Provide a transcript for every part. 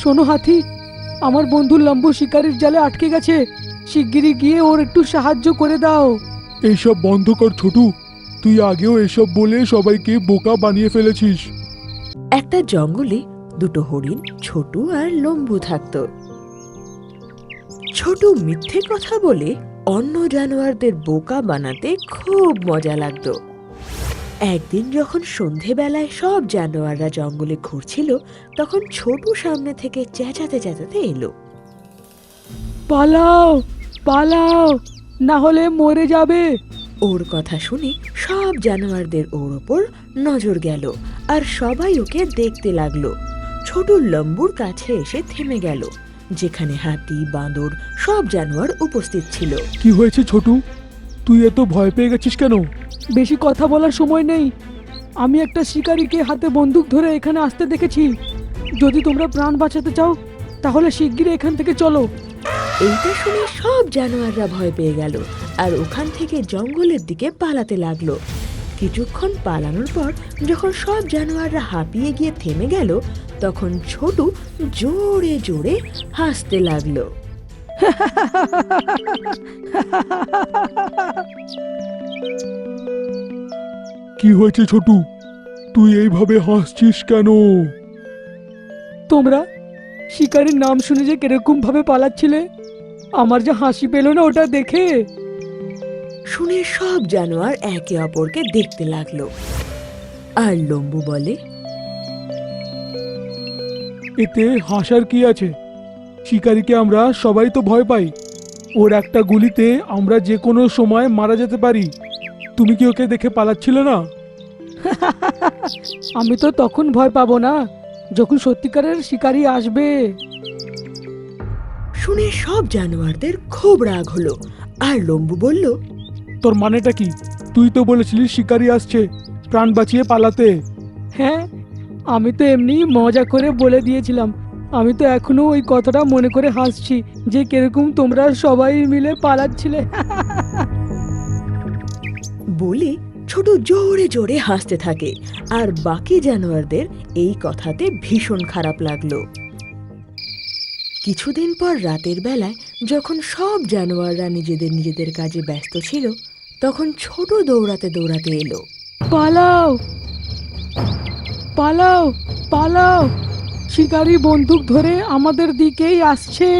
শোনো হাতি, আমার বন্ধু লম্বু শিকারির জালে আটকে গেছে, শিগগিরই গিয়ে ওর একটু সাহায্য করে দাও। এইসব বন্ধ কর ছোটু, তুই আগেও এসব বলে সবাইকে বোকা বানিয়ে ফেলেছিস। একটা জঙ্গলে দুটো হরিণ ছোটু আর লম্বু থাকতো। ছোটু মিথ্যে কথা বলে অন্য জানোয়ারদের বোকা বানাতে খুব মজা লাগতো। একদিন যখন সন্ধেবেলায় সব জানোয়াররা জঙ্গলে ঘুরছিল, তখন ছোটু সামনে থেকে চেঁচাতে চেঁচাতে এলো। পালাও পালাও, না হলে মরে যাবে। ওর কথা শুনে সব জানোয়ারদের ওর ওপর নজর গেল, আর সবাই ওকে দেখতে লাগলো। ছোট লম্বুর কাছে এসে থেমে গেল, যেখানে হাতি, বাঁদর সব জানোয়ার উপস্থিত ছিল। কি হয়েছে ছোটু, তুই এত ভয় পেয়ে গেছিস কেন? বেশি কথা বলার সময় নেই। আমি একটা শিকারীকে হাতে বন্দুক ধরে এখানে আসতে দেখেছি। যদি তোমরা প্রাণ বাঁচাতে চাও তাহলে শিগগিরই এখান থেকে চলো। এইটা শুনে সব জানোয়াররা ভয় পেয়ে গেল, আর ওখান থেকে জঙ্গলের দিকে পালাতে লাগলো। কিছুক্ষণ পালানোর পর যখন সব জানোয়াররা হাঁপিয়ে গিয়ে থেমে গেল, তখন ছোটু জোরে জোরে হাসতে লাগলো। কি হয়েছে ছোটু, তুই এইভাবে হাসছিস কেন? তোমরা শিকারীর নাম শুনে যে কিরকম ভাবে পালাচ্ছিলে, আমার যে হাসি পেল না ওটা দেখে। শুনে সব জানোয়ার একে অপরকে দেখতে লাগলো। আর লম্বু বলে, এতে হাসার কি আছে? শিকারীকে আমরা সবাই তো ভয় পাই, ওর একটা গুলিতে আমরা যে কোনো সময় মারা যেতে পারি। তুমি কি ওকে দেখে পালাচ্ছিলে না? আমি তো তখন ভয় পাবো না যখন সত্যিকারের শিকারী আসবে। শুনে সব জানোয়ারদের খুব রাগ হলো। আর লম্বু বলল, তোর মানেটা কি? তুই তো বলেছিলিস শিকারী আসছে, প্রাণ বাঁচিয়ে পালাতে। হ্যাঁ, আমি তো এমনি মজা করে বলে দিয়েছিলাম। আমি তো এখনো ওই কথাটা মনে করে হাসছি যে কিরকম তোমরা সবাই মিলে পালাচ্ছিলে। বলে ছোট জোরে জোরে হাসতে থাকে। আর বাকি জানোয়ারদের এই কথাতে ভীষণ খারাপ লাগলো। কিছুদিন পর রাতের বেলায় যখন সব জানোয়াররা নিজেদের নিজেদের কাজে ব্যস্ত ছিল, তখন ছোট দৌড়াতে দৌড়াতে এলো। পালাও পালাও পালাও, শিকারী বন্দুক ধরে আমাদের দিকেই আসছে।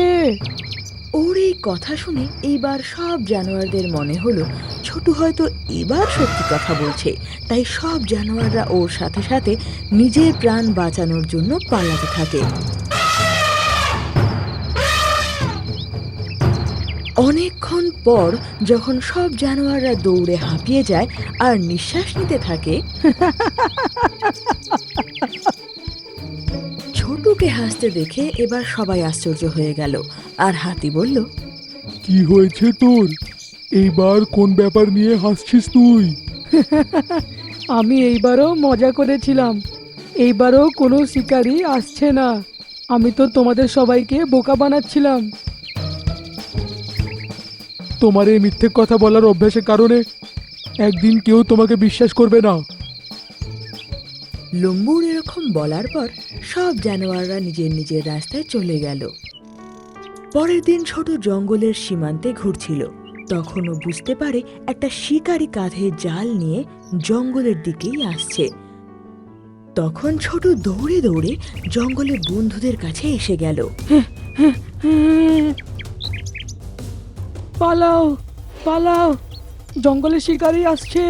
ওর এই কথা শুনে এইবার সব জানোয়ারদের মনে হলো ছোটু হয়তো এবার সত্যি কথা বলছে, তাই সব জানোয়াররা ওর সাথে সাথে নিজের প্রাণ বাঁচানোর জন্য পালাতে থাকে। অনেকক্ষণ পর যখন সব জানোয়াররা দৌড়ে হাঁপিয়ে যায় আর নিঃশ্বাস নিতে থাকে, ছোটুকে হাসতে দেখে এবার সবাই আশ্চর্য হয়ে গেল। আর হাতি বলল, কি হয়েছে তোর? এইবার কোন ব্যাপার নিয়ে হাসছিস তুই? আমি এইবারও মজা করেছিলাম, এইবারও কোনো শিকারী আসছে না। আমি তো তোমাদের সবাইকে বোকা বানাচ্ছিলাম। তোমার এই মিথ্যে কথা বলার অভ্যাসের কারণে একদিন কেউ তোমাকে বিশ্বাস করবে না। লম্বুর এরকম বলার পর সব জানোয়াররা নিজের নিজের রাস্তায় চলে গেল। পরের দিন ছোট জঙ্গলের সীমান্তে ঘুরছিল, তখন ও বুঝতে পারে একটা শিকারী কাঁধে জাল নিয়ে জঙ্গলের দিকেই আসছে। তখন ছোট দৌড়ে দৌড়ে জঙ্গলের বন্ধুদের কাছে এসে গেল। পালাও পালাও, জঙ্গলে শিকারী আসছে,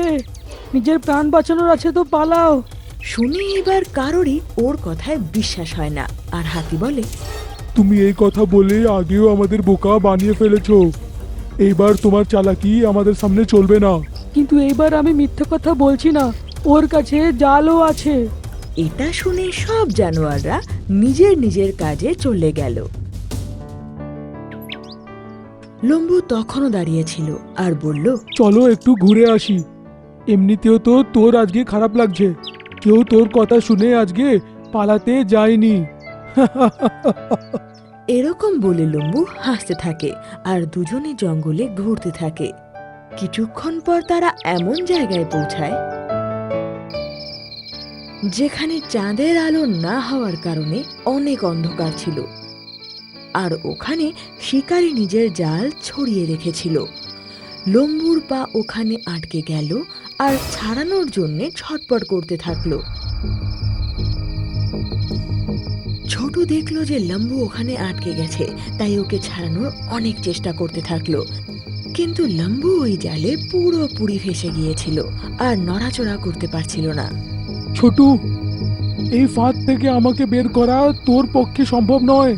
নিজের প্রাণ বাঁচানোর আছে তো পালাও। শুনে এবার কারোরই ওর কথায় বিশ্বাস হয় না। আর হাতি বলে, তুমি এই কথা বলে আগেও আমাদের বোকা বানিয়ে ফেলেছো, এইবার তোমার চালাকি আমাদের সামনে চলবে না। কিন্তু এইবার আমি মিথ্যে কথা বলছি না, ওর কাছে জালও আছে। এটা শুনে সব জানোয়াররা নিজের নিজের কাজে চলে গেল। লম্বু তখনও দাঁড়িয়েছিল আর বলল, চলো একটু ঘুরে আসি। এমনিতেও তো তোর আজকে খারাপ লাগছে, কেউ তোর কথা শুনে আজকে পালাতে যায়নি। এরকম বলে লম্বু হাসতে থাকে আর দুজনে জঙ্গলে ঘুরতে থাকে। কিছুক্ষণ পর তারা এমন জায়গায় পৌঁছায় যেখানে চাঁদের আলো না হওয়ার কারণে অনেক অন্ধকার ছিল। আর ওখানে শিকারী নিজের জাল ছড়িয়ে রেখেছিল। লম্বুর পা ওখানে আটকে গেল আর ছাড়ানোর জন্য ছটপট করতে থাকলো। ছোট দেখলো যে লম্বু ওখানে আটকে গেছে, তাই ওকে ছাড়ানোর অনেক চেষ্টা করতে থাকলো। কিন্তু লম্বু ওই জালে পুরোপুরি ফেসে গিয়েছিল আর নড়াচড়া করতে পারছিল না। ছোটু, এই ফাঁদ থেকে আমাকে বের করা তোর পক্ষে সম্ভব নয়।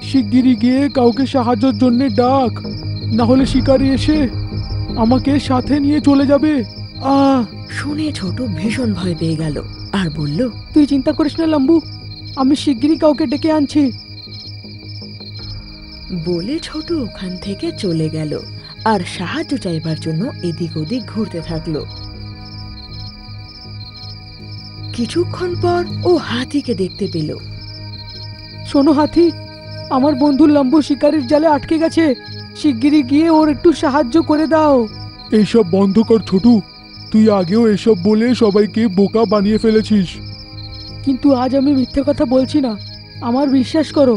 শিগগিরই গিয়ে কাউকে সাহায্যের জন্য ডাক, না হলে শিকারী এসে আমাকে সাথে নিয়ে চলে যাবে। শুনে ছোট ভীষণ ভয় পেয়ে গেল আর বলল, তুই চিন্তা করিস না লম্বু, আমি শিগগিরই কাউকে ডেকে আনছি। বলে ছোট ওখান থেকে চলে গেল আর সাহায্য চাইবার জন্য এদিক ওদিক ঘুরতে থাকলো। কিছুক্ষণ পর ও হাতিকে দেখতে পেল। শোনো হাতি, আমার বন্ধু লম্বু শিকারীর জালে আটকে গেছে, শিগগিরই গিয়ে ওর একটু সাহায্য করে দাও। এইসব বন্ধ কর ছোটু, তুই আগেও এসব বলে সবাইকে বোকা বানিয়ে ফেলেছিস। কিন্তু আজ আমি মিথ্যে কথা বলছি না, আমার বিশ্বাস করো।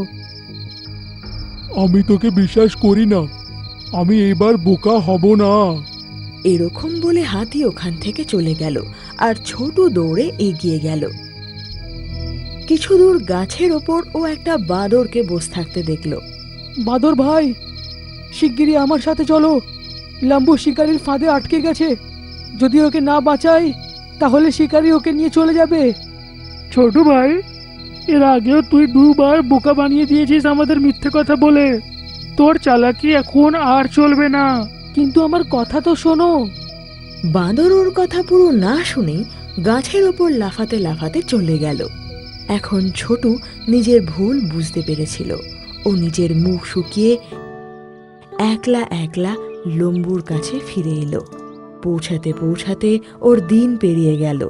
আমি তোকে বিশ্বাস করি না, আমি এবার বোকা হব না। এরকম বলে হাতি ওখান থেকে চলে গেল আর ছোট দৌড়ে এগিয়ে গেল। কিছু দূর গাছের ওপর ও একটা বাঁদরকে বসে থাকতে দেখলো। বাদর ভাই, শিগগিরই আমার সাথে চলো, লম্বু শিকারীর ফাঁদে আটকে গেছে। যদি ওকে না বাঁচাই তাহলে শিকারী ওকে নিয়ে চলে যাবে। ছোট ভাই, এর আগেও তুই দুবার বোকা বানিয়ে দিয়েছিস আমাদের মিথ্যে কথা বলে। তোর চালাকি এখন আর চলবে না। কিন্তু আমার কথা তো শোনো। বাঁদর ওর কথা পুরো না শুনেই গাছের ওপর লাফাতে লাফাতে চলে গেল। এখন ছোটু নিজের ভুল বুঝতে পেরেছিল। ও নিজের মুখ শুকিয়ে একলা একলা লম্বুর কাছে ফিরে এলো। পৌঁছাতে পৌঁছাতে ওর দিন পেরিয়ে গেল।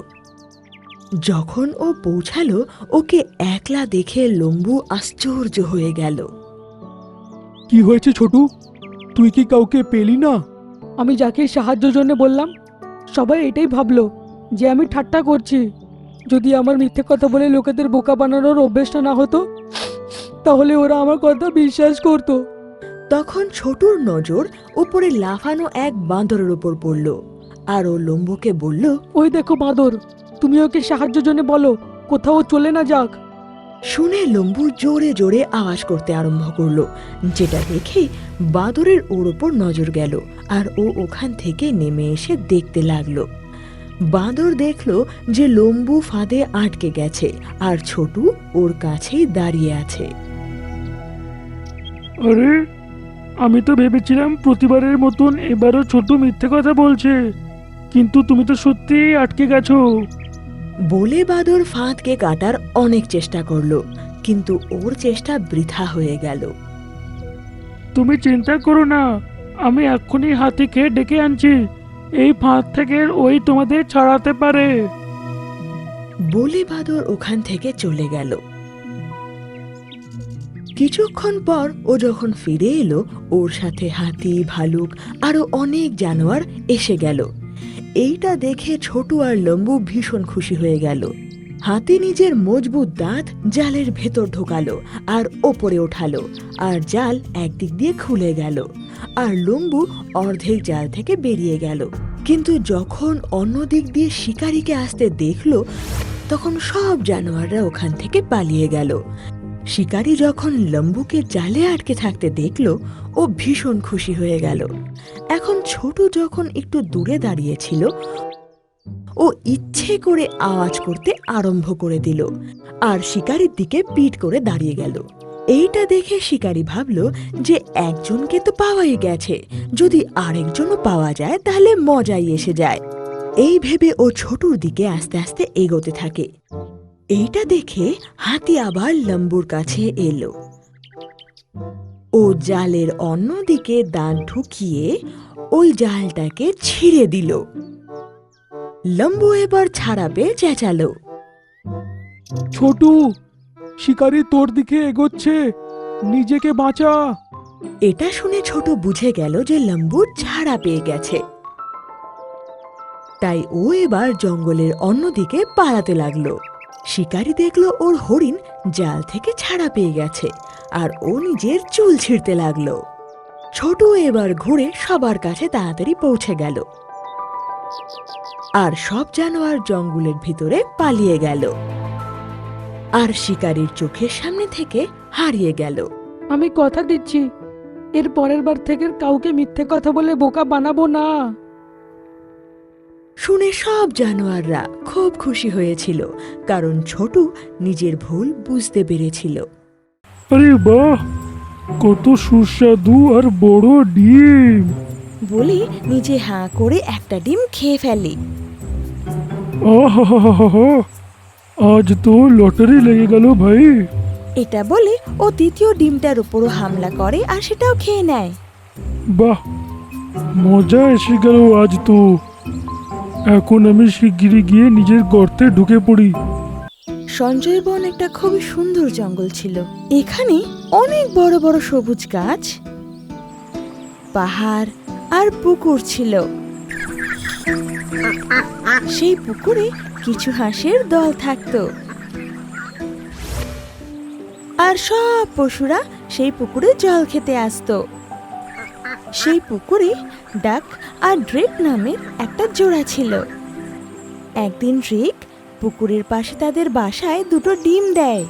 যখন ও পৌঁছালো, ওকে একলা দেখে লম্বু আশ্চর্য হয়ে গেল। কি হয়েছে ছোটু, তুই কি কাউকে পেলি না? আমি যাকে সাহায্যের জন্য বললাম, সবাই এটাই ভাবলো যে আমি ঠাট্টা করছি। যদি আমার মিথ্যে কথা বলে লোকেদের বোকা বানানোর অভ্যেসটা না হতো, তাহলে ওরা আমার কথা বিশ্বাস করতো। তখন ছোটুর নজর উপরে লাফানো এক বাঁদরের উপর পড়ল আর ও লম্বুকে বলল, ওই দেখো বাঁদর, তুমি ওকে সাহায্যের জন্য বলো কোথাও চলে না যাক। শুনে লম্বু জোরে জোরে আওয়াজ করতে আরম্ভ করলো, যেটা দেখে বাঁদরের ওর ওপর নজর গেল আর ও ওখান থেকে নেমে এসে দেখতে লাগলো। বাঁদর দেখলো যে লম্বু ফাঁদে আটকে গেছে আর ছোটু ওর কাছেই দাঁড়িয়ে আছে। আরে, আমি তো ভেবেছিলাম প্রতিবারের মতন এবারও ছোট মিথ্যে কথা বলছে, কিন্তু তুমি তো সত্যিই আটকে গেছো। বলে বাঁদর ফাঁদকে কাটার অনেক চেষ্টা করলো, কিন্তু ওর চেষ্টা বৃথা হয়ে গেল। তুমি চিন্তা করো না, আমি এক্ষুনি হাতিকে ডেকে আনছি। এই ফাঁদ থেকে ওই তোমাদের ছাড়াতে পারে। বলে বাঁদর ওখান থেকে চলে গেল। কিছুক্ষণ পর ও যখন ফিরে এলো, ওর সাথে হাতি, ভালুক আরো অনেক জানোয়ার এসে গেল। এইটা দেখে ছোটু আর লম্বু ভীষণ খুশি হয়ে গেল। হাতি নিজের মজবুত দাঁত জালের ভেতর ঢোকালো আর ওপরে ওঠালো, আর জাল একদিক দিয়ে খুলে গেল আর লম্বু অর্ধেক জাল থেকে বেরিয়ে গেল। কিন্তু যখন অন্য দিক দিয়ে শিকারীকে আসতে দেখলো, তখন সব জানোয়াররা ওখান থেকে পালিয়ে গেল। শিকারী যখন লম্বুকে জালে আটকে থাকতে দেখলো, ও ভীষণ খুশি হয়ে গেল। এখন ছোট যখন একটু দূরে দাঁড়িয়েছিল, ও ইচ্ছে করে আওয়াজ করতে আরম্ভ করে দিল আর শিকারীর দিকে পিঠ করে দাঁড়িয়ে গেল। এইটা দেখে শিকারী ভাবলো যে একজনকে তো পাওয়াই গেছে, যদি আরেকজনও পাওয়া যায় তাহলে মজাই এসে যায়। এই ভেবে ও ছোটুর দিকে আস্তে আস্তে এগোতে থাকে। এইটা দেখে হাতি আবার লম্বুর কাছে এলো। ও জালের অন্যদিকে দাঁত ঢুকিয়ে ওই জালটাকে ছিঁড়ে দিল। লম্বু এবার ছাড়া পেয়ে চেঁচালো, ছোটু, শিকারী তোর দিকে এগোচ্ছে, নিজেকে বাঁচা। এটা শুনে ছোট বুঝে গেল যে লম্বু ছাড়া পেয়ে গেছে। তাই ও এবার জঙ্গলের অন্যদিকে পালাতে লাগলো। শিকারী দেখলো ওর হরিণ জাল থেকে ছাড়া পেয়ে গেছে, আর ও নিজের চুল ছিঁড়তে লাগলো। ছোট এবার ঘুরে সবার কাছে তাড়াতাড়ি পৌঁছে গেল, আর সব জানোয়ার জঙ্গলের ভিতরে পালিয়ে গেল, আর শিকারীর চোখের সামনে থেকে হারিয়ে গেল। আমি কথা দিচ্ছি, এর পরের বার থেকে কাউকে মিথ্যে কথা বলে বোকা বানাবো না। শুনে সব জানোয়াররা খুব খুশি হয়েছিল, কারণ ছোটু নিজের ভুল বুঝতে পেরেছিল। আরে বাহ, কত সুস্বাদু আর বড় ডিম! বলি নিজে হাঁ করে একটা ডিম খেয়ে ফেলে। আহা, আজ তো লটারি লেগে গেল ভাই। এটা বলে ও দ্বিতীয় ডিমটার উপরও হামলা করে আর সেটাও খেয়ে নেয়। বাহ, মজা এসে গেল আজ তো। এখন আমি শিগগিরই গিয়ে নিজের গর্তে ঢুকে পড়ি। সঞ্জয় বন একটা খুবই সুন্দর জঙ্গল ছিল। এখানে অনেক বড় বড় সবুজ গাছ, পাহাড় আর পুকুর ছিল। সেই পুকুরে কিছু হাঁসের দল থাকতো, আর সব পশুরা সেই পুকুরে জল খেতে আসতো। সেই পুকুরে ডাক আর ড্রেক নামের একটা জোড়া ছিল। একদিন ড্রেক পুকুরের পাশে তাদের বাসায় দুটো ডিম দেয়।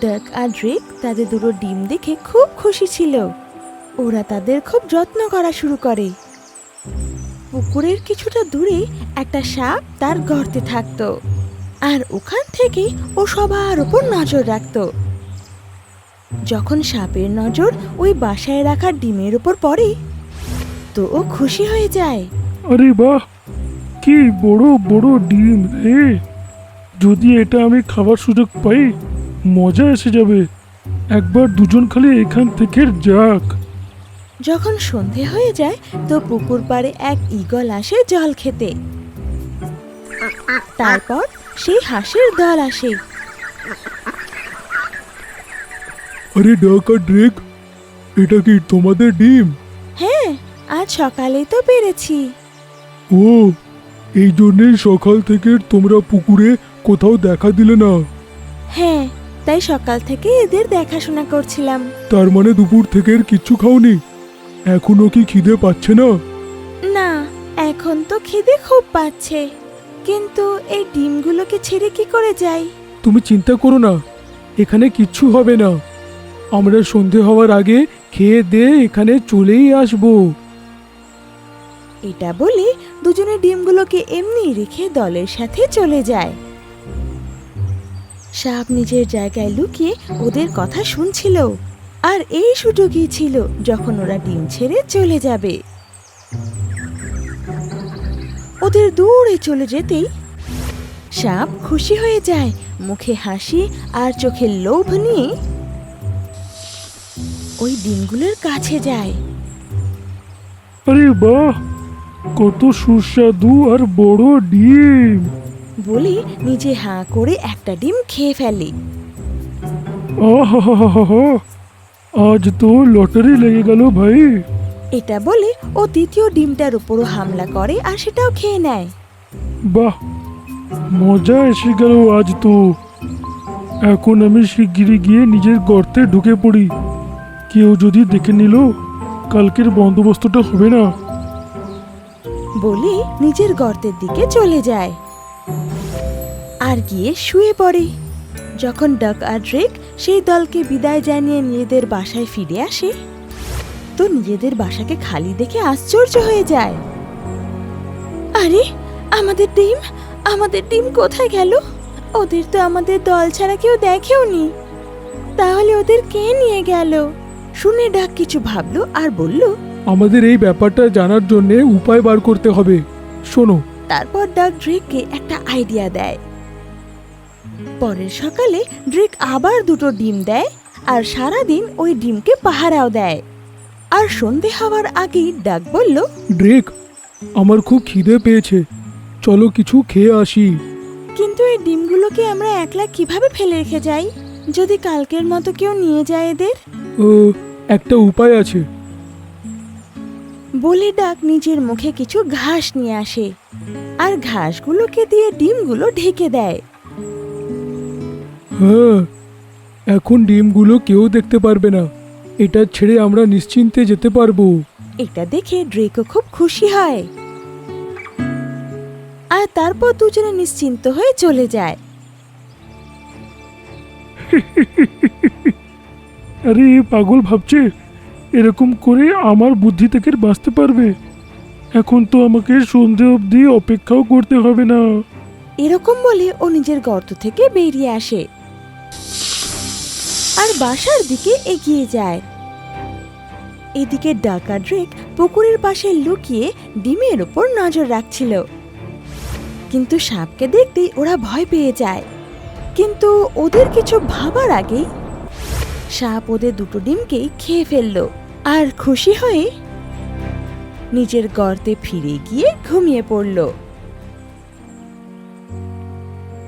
ডাক আর ড্রেক তাদের দুটো ডিম দেখে খুব খুশি ছিল। ওরা তাদের খুব যত্ন করা শুরু করে। পুকুরের কিছুটা দূরে একটা সাপ তার গর্তে থাকতো, আর ওখান থেকে ও সবার উপর নজর রাখতো। যখন সাপের নজর ওই বাসায় রাখা ডিমের উপর পড়ে, তো ও খুশি হয়ে যায়। আরে বাহ, কি বড় বড় ডিম রে! যদি এটা আমি খাবার সুযোগ পাই, মজা এসে যাবে। একবার দুজন খালি এখান থেকে যাক। যখন সন্ধে হয়ে যায়, তো পুকুর পাড়ে এক ঈগল আসে জল খেতে। তারপর সেই হাঁসের দল আসে। আরে ডাক আর ড্রেক, এটা কি তোমাদের ডিম? হ্যাঁ, আজ সকালেই তো পেরেছি। ও, এই জন্যই সকাল থেকে তোমরা পুকুরে কোথাও দেখা দিলে না। হ্যাঁ, তাই সকাল থেকে এদের দেখাশোনা করছিলাম। তার মানে দুপুর থেকে আর কিচ্ছু খাওনি? এখনো কি খিদে পাচ্ছে না? না, এখন তো খিদে খুব পাচ্ছে, কিন্তু এই ডিমগুলোকে ছেড়ে কি করে যাই? তুমি চিন্তা করো না, এখানে কিচ্ছু হবে না। আমরা সন্ধে হওয়ার আগে খেয়ে দিয়ে এখানে চলেই আসবো। এটা বলে দুজনে ডিমগুলোকে এমনি রেখে দলের সাথে চলে যায়। সাপ নিজের জায়গায় লুকিয়ে ওদের কথা শুনছিল, আর এই সুযোগই ছিল যখন ওরা ডিম ছেড়ে চলে যাবে। ওদের দূরে চলে যেতেই সাপ খুশি হয়ে যায়, মুখে হাসি আর চোখে লোভ নিয়ে ওই ডিমগুলোর কাছে যায়। আরে বাহ, কত সুস্বাদু আর বড় ডিম! বলে নিজে হাঁ করে একটা ডিম খেয়ে ফেলে। আহা, আজ তো লটারি লেগে গেল ভাই। এটা বলে ও দ্বিতীয় ডিমটার উপরও হামলা করে আর সেটাও খেয়ে নেয়। বাহ, মজা এসে গেল আজ তো। এখন আমি শিগগিরই গিয়ে নিজের গর্তে ঢুকে পড়ি। কেউ যদি দেখে নিল, কালকের বন্দোবস্তটা হবে না। বলে নিজের গর্তের দিকে চলে যায় আর গিয়ে শুয়ে পড়ে। যখন ডাক আর ড্রেক সেই দলকে বিদায় জানিয়ে নিজেদের বাসায় ফিরে আসে, তো নিজেদের বাসাকে খালি দেখে আশ্চর্য হয়ে যায়। আরে, আমাদের ডিম কোথায় গেল? ওদের তো আমাদের দল ছাড়া কেউ দেখেওনি। তাহলে ওদের কে নিয়ে গেল? শুনে ডাক কিছু ভাবলো আর বলল, আমাদের এই ব্যাপারটা জানার জন্য উপায় বার করতে হবে। শোনো। তারপর ডাক ড্রেককে একটা আইডিয়া দেয়। পরের সকালে ড্রেক আবার দুটো ডিম দেয়, আর সারাদিন ওই ডিমকে পাহারাও দেয়। আর সন্ধে হওয়ার আগেই ডাক বলল, ড্রেক, আমার খুব খিদে পেয়েছে, চলো কিছু খেয়ে আসি। কিন্তু এই ডিমগুলোকে আমরা একলা কিভাবে ফেলে রেখে যাই? যদি কালকের মতো কেউ নিয়ে যায় এদের? একটা উপায় আছে। বলে ডাক নিজের মুখে কিছু ঘাস নিয়ে আসে আর ঘাসগুলোকে দিয়ে ডিমগুলো ঢেকে দেয়। হ্যাঁ, এখন ডিমগুলো কেউ দেখতে পারবে না। এটা ছেড়ে আমরা নিশ্চিন্তে যেতে পারবো। এটা দেখে ড্রেকও খুব খুশি হয় আর তারপর দুজনে নিশ্চিন্ত হয়ে চলে যায়। আরে পাগল ভাবছে এরকম করে আমার বুদ্ধি থেকে বাঁচতে পারবে। এখন তো আমাকে সন্ধে অবধি অপেক্ষাও করতে হবে না। এরকম বলে ও নিজের গর্ত থেকে বেরিয়ে আসে আর বাসার দিকে এগিয়ে যায়। এদিকে ডাকা ড্রেক পুকুরের পাশে লুকিয়ে ডিমের উপর নজর রাখছিল, কিন্তু সাপকে দেখতেই ওরা ভয় পেয়ে যায়। কিন্তু ওদের কিছু ভাবার আগেই সাপ ওদের দুটো ডিমকেই খেয়ে ফেললো আর খুশি হয়ে নিজের গর্তে ফিরে গিয়ে ঘুমিয়ে পড়ল।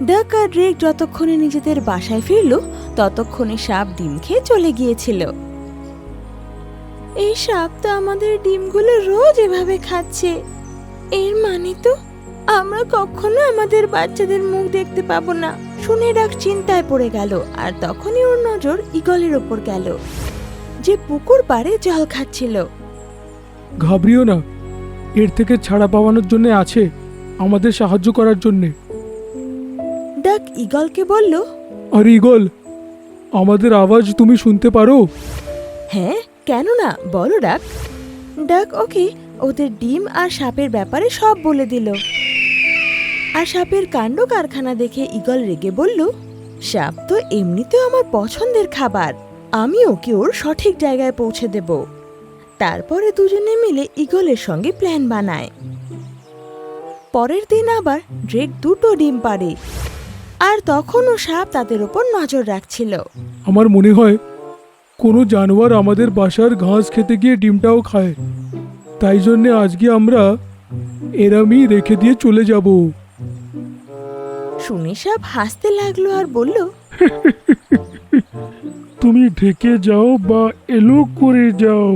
ডাক আর ড্রেক যতক্ষণে নিজেদের বাসায় ফিরল ততক্ষণে সাপ ডিম খেয়ে চলে গিয়েছিল। এই সাপ তো আমাদের ডিমগুলো রোজ এভাবে খাচ্ছে, এর মানে তো আমরা কখনো আমাদের বাচ্চাদের মুখ দেখতে পাবো না। শুনে ডাক চিন্তায় পড়ে গেল আর তখনই ওর নজর ঈগলের ওপর গেল, যে পুকুর পাড়ে জল খাচ্ছিল। ঘাবড়িও না, এর থেকে ছাড়া পাওয়ানোর জন্য আছে, আমাদের সাহায্য করার জন্যে। ডাক ঈগলকে বলল, আর ঈগল, আমাদের আওয়াজ তুমি শুনতে পারো? হ্যাঁ, কেন না, বলো ডাক। ডাক ওকে ওদের ডিম আর সাপের ব্যাপারে সব বলে দিল। আর সাপের কাণ্ড কারখানা দেখে ঈগল রেগে বলল, সাপ তো এমনিতেও আমার পছন্দের খাবার, আমি ওকে ওর সঠিক জায়গায় পৌঁছে দেব। তারপরে দুজনে মিলে ঈগলের সঙ্গে প্ল্যান বানায়। পরের দিন আবার ড্রেক দুটো ডিম পাড়ে আর তখনও সাপ তাদের উপর নজর রাখছিল। আমার মনে হয় কোনো জানোয়ার আমাদের বাসার ঘাস খেতে গিয়ে ডিমটাও খায়, তাই জন্যে আজকে আমরা এরামই রেখে দিয়ে চলে যাব। শুনে সাপ হাসতে লাগলো আর বলল, তুমি ঢেকে যাও বা এলো করে যাও,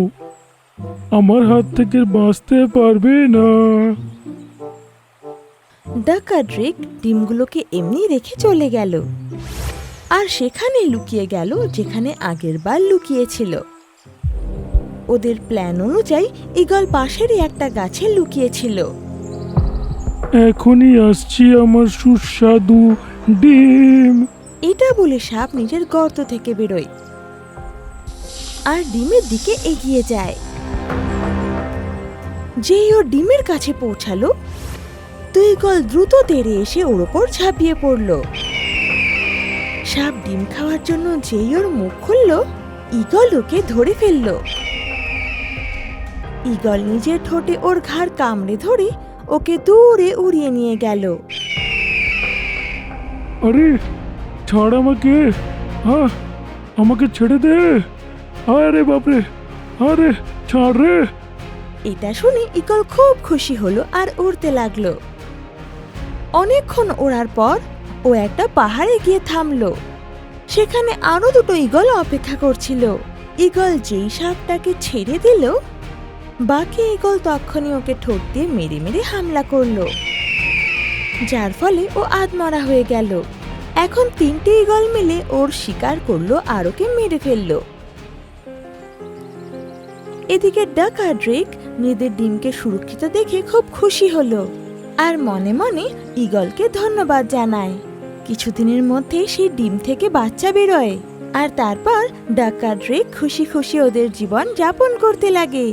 আমার হাত থেকে বাঁচতে পারবে না। ডাক আর ড্রেক ডিমগুলোকে এমনি রেখে চলে গেল আর সেখানে লুকিয়ে গেল যেখানে আগের বার লুকিয়েছিল। ওদের প্ল্যান অনুযায়ী ঈগল পাশেরই একটা গাছে লুকিয়েছিল। এখনই আসছি আমার সুস্বাদু ডিম। এটা বলে সাপ নিজের গর্ত থেকে বেরোয় আর ডিমের দিকে এগিয়ে যায়। যেই ও ডিমের কাছে পৌঁছালো, তো ঈগল দ্রুত তেড়ে এসে ওর ওপর ঝাঁপিয়ে পড়ল। সাপ ডিম খাওয়ার জন্য যেই ওর মুখ খুলল, ঈগল ওকে ধরে ফেলল। ঈগল নিজের ঠোঁটে ওর ঘাড় কামড়ে ধরে ওকে দূরে উড়িয়ে নিয়ে গেল। আরে ছাড় আমাকে, আমাকে ছেড়ে দে। আরে বাপরে, আরে ছাড় রে। এটা শুনে ঈগল খুব খুশি হলো আর উড়তে লাগলো। অনেকক্ষণ ওড়ার পর ও একটা পাহাড়ে গিয়ে থামলো। সেখানে আরো দুটো ঈগল অপেক্ষা করছিল। ঈগল যেই সাপটাকে ছেড়ে দিল, বাকি ঈগল তখনই ওকে ঠোঁট দিয়ে মেরে মেরে হামলা করলো, যার ফলে ও আধমরা হয়ে গেল। এখন তিনটে ঈগল মিলে ওর শিকার করলো আর ওকে মেরে ফেললো। এদিকে ডাক আর ড্রেক নিজেদের ডিমকে সুরক্ষিত দেখে খুব খুশি হলো আর মনে মনে ঈগলকে ধন্যবাদ জানায়। কিছুদিনের মধ্যে সেই ডিম থেকে বাচ্চা বেরোয় আর তারপর ডাক আর ড্রেক খুশি খুশি ওদের জীবন যাপন করতে লাগে।